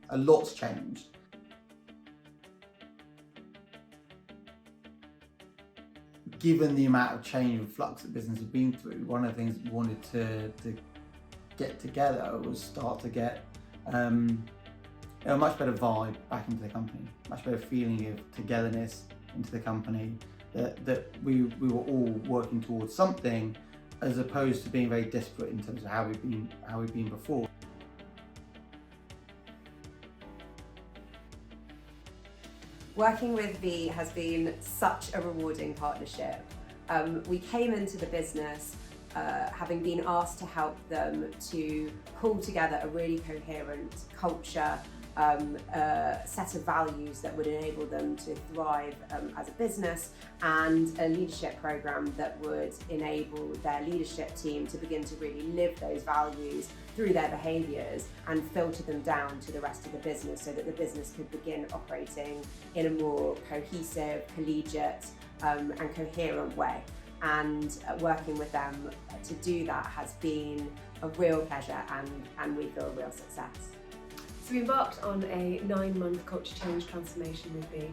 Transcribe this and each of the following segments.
A lot's changed. Given the amount of change and flux that business has been through, one of the things we wanted to get together was start to get a much better vibe back into the company, much better feeling of togetherness into the company, that we were all working towards something, as opposed to being very disparate in terms of how we've been before. Working with V has been such a rewarding partnership. We came into the business having been asked to help them to pull together a really coherent culture, set of values that would enable them to thrive as a business, and a leadership program that would enable their leadership team to begin to really live those values through their behaviours and filter them down to the rest of the business, so that the business could begin operating in a more cohesive, collegiate and coherent way. And working with them to do that has been a real pleasure, and we feel a real success. So we embarked on a 9-month culture change transformation with V,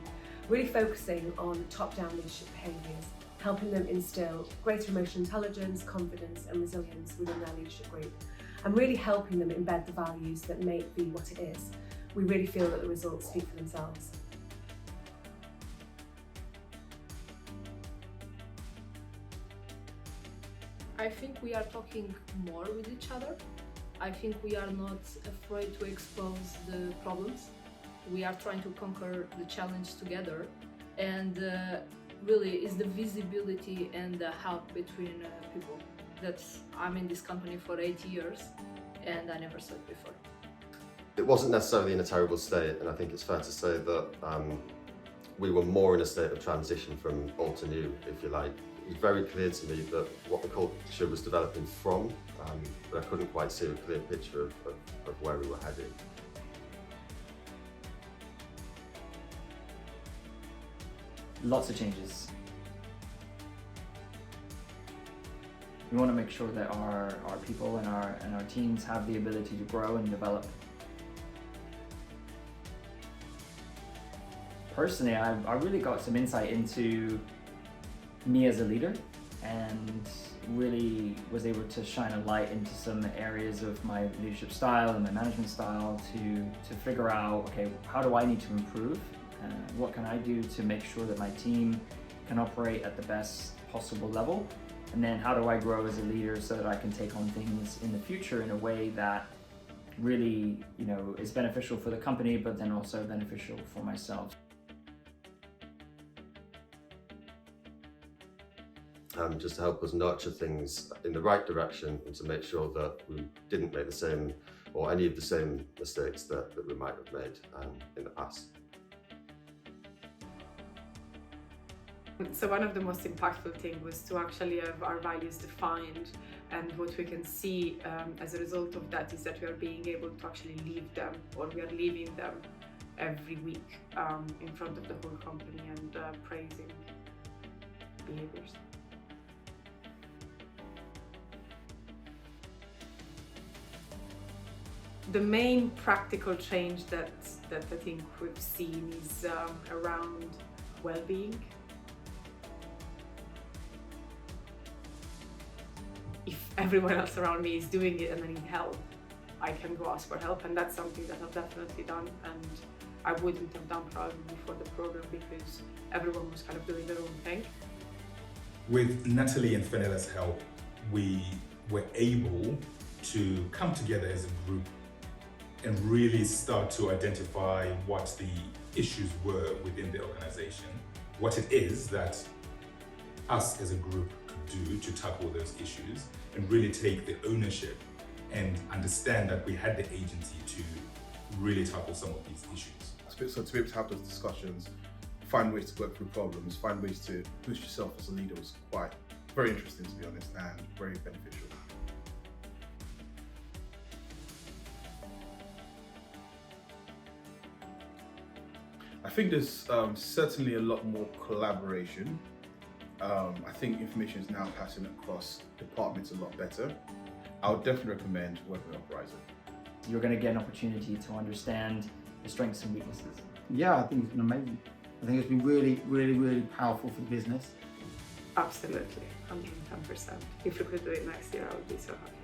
really focusing on top-down leadership behaviours, helping them instill greater emotional intelligence, confidence and resilience within their leadership group, and really helping them embed the values that make V what it is. We really feel that the results speak for themselves. I think we are talking more with each other. I think we are not afraid to expose the problems. We are trying to conquer the challenge together, and really is the visibility and the help between people. I'm in this company for 8 years and I never saw it before. It wasn't necessarily in a terrible state, and I think it's fair to say that we were more in a state of transition from old to new, if you like. It was very clear to me that what the culture was developing from, but I couldn't quite see a clear picture of where we were heading. Lots of changes. We want to make sure that our people and our teams have the ability to grow and develop. Personally, I really got some insight into me as a leader, and really was able to shine a light into some areas of my leadership style and my management style to figure out, okay, how do I need to improve? What can I do to make sure that my team can operate at the best possible level? And then how do I grow as a leader so that I can take on things in the future in a way that really, is beneficial for the company, but then also beneficial for myself. Just to help us nurture things in the right direction, and to make sure that we didn't make the same or any of the same mistakes that we might have made in the past. So one of the most impactful things was to actually have our values defined, and what we can see as a result of that is that we are being able to actually live them, or we are living them every week in front of the whole company, and praising behaviors. The main practical change that I think we've seen is around well-being. If everyone else around me is doing it and I need help, I can go ask for help, and that's something that I've definitely done, and I wouldn't have done probably before the program, because everyone was kind of doing their own thing. With Natalie and Fenella's help, we were able to come together as a group and really start to identify what the issues were within the organization, what it is that us as a group could do to tackle those issues, and really take the ownership and understand that we had the agency to really tackle some of these issues. So to be able to have those discussions, find ways to work through problems, find ways to boost yourself as a leader was very interesting, to be honest, and very beneficial. I think there's certainly a lot more collaboration. I think information is now passing across departments a lot better. I would definitely recommend working with Uprising. You're going to get an opportunity to understand the strengths and weaknesses. Yeah, I think it's been amazing. I think it's been really, really, really powerful for the business. Absolutely, 110%. If we could do it next year, I would be so happy.